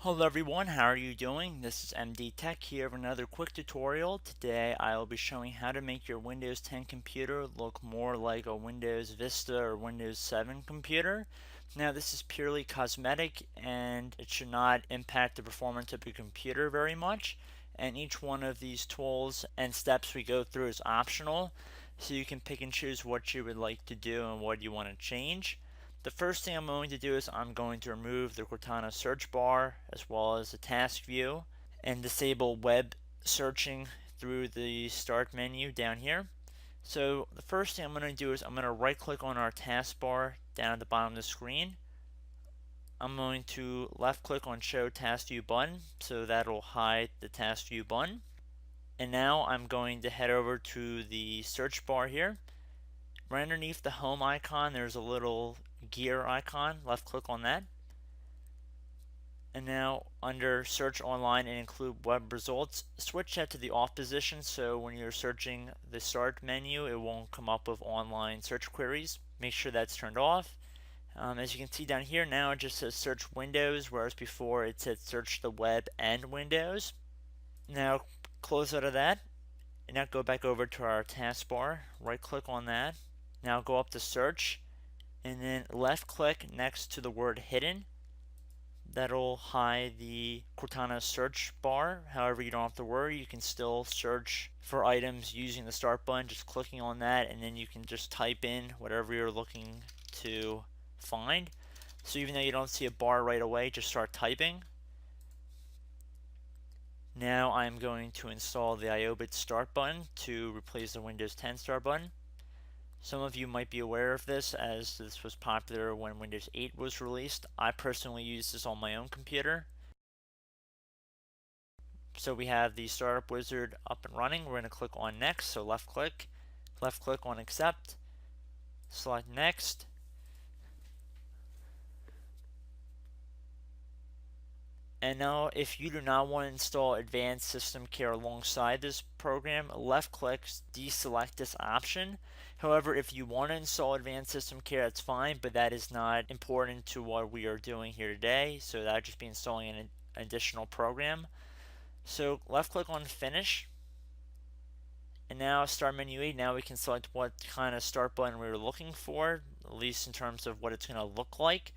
Hello everyone, how are you doing? This is MD Tech here with another quick tutorial. Today I will be showing how to make your Windows 10 computer look more like a Windows Vista or Windows 7 computer. Now this is purely cosmetic and it should not impact the performance of your computer very much. And each one of these tools and steps we go through is optional, so you can pick and choose what you would like to do and what you want to change. The first thing I'm going to do is I'm going to remove the Cortana search bar as well as the task view and disable web searching through the start menu down here. So the first thing I'm going to do is I'm going to right click on our taskbar down at the bottom of the screen. I'm going to left click on show task view button, so that'll hide the task view button. And now I'm going to head over to the search bar here. Right underneath the home icon there's a little gear icon. Left click on that. And now under search online and include web results, switch that to the off position so when you're searching the start menu it won't come up with online search queries. Make sure that's turned off. As you can see down here now it just says search Windows, whereas before it said search the web and Windows. Now close out of that and now go back over to our taskbar, right click on that. Now go up to search and then left click next to the word hidden. That'll hide the Cortana search bar. However, you don't have to worry, you can still search for items using the start button, just clicking on that, and then you can just type in whatever you're looking to find. So even though you don't see a bar right away, just start typing. Now I'm going to install the iObit start button to replace the Windows 10 start button. Some of you might be aware of this as this was popular when Windows 8 was released. I personally use this on my own computer. So we have the startup wizard up and running. We're going to click on next, so left click on accept, select next. And now if you do not want to install advanced system care alongside this program, left click, deselect this option. However, if you want to install advanced system care, that's fine, but that is not important to what we are doing here today. So that would just be installing an additional program. So left click on finish. And now start menu 8, now we can select what kind of start button we were looking for, at least in terms of what it's going to look like.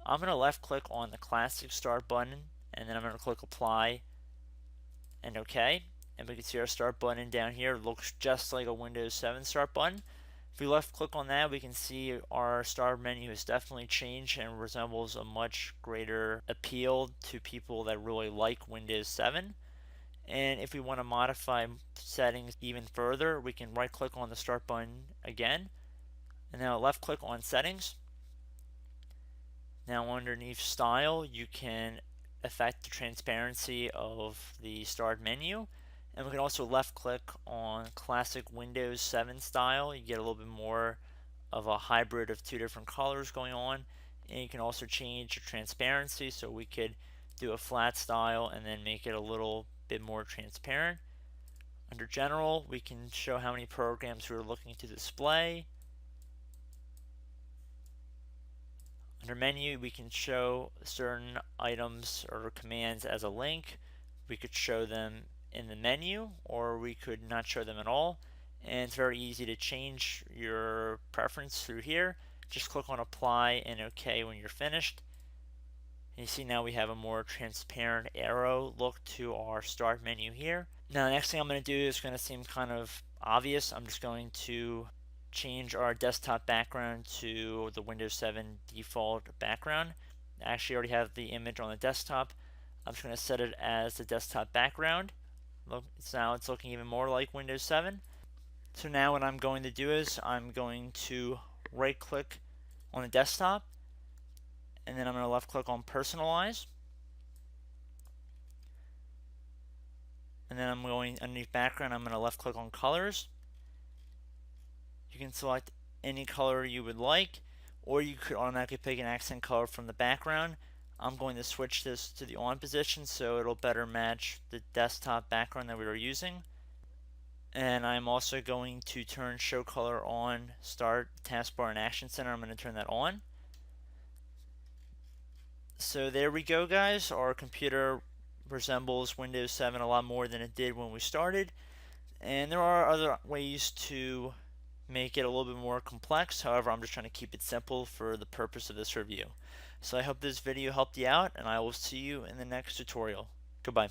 I'm going to left click on the classic start button and then I'm going to click apply and OK. And we can see our start button down here looks just like a Windows 7 start button. If we left click on that, we can see our start menu has definitely changed and resembles a much greater appeal to people that really like Windows 7. And if we want to modify settings even further, we can right click on the start button again and now left click on settings. Now underneath style you can affect the transparency of the start menu, and we can also left click on classic Windows 7 style. You get a little bit more of a hybrid of two different colors going on, and you can also change the transparency, so we could do a flat style and then make it a little bit more transparent. Under general we can show how many programs we're looking to display. Under menu, we can show certain items or commands as a link. We could show them in the menu, or we could not show them at all. And it's very easy to change your preference through here. Just click on apply and OK when you're finished. And you see now we have a more transparent arrow look to our start menu here. Now the next thing I'm going to do is going to seem kind of obvious. I'm just going to change our desktop background to the Windows 7 default background. I actually already have the image on the desktop. I'm just going to set it as the desktop background. Look, now it's looking even more like Windows 7. So now what I'm going to do is I'm going to right click on the desktop and then I'm going to left click on personalize. And then I'm going underneath background, I'm going to left click on colors. You can select any color you would like, or you could automatically pick an accent color from the background. I'm going to switch this to the on position so it'll better match the desktop background that we were using. And I'm also going to turn show color on, start, taskbar, and action center. I'm going to turn that on. So there we go, guys. Our computer resembles Windows 7 a lot more than it did when we started. And there are other ways to make it a little bit more complex. However, I'm just trying to keep it simple for the purpose of this review. So I hope this video helped you out, and I will see you in the next tutorial. Goodbye.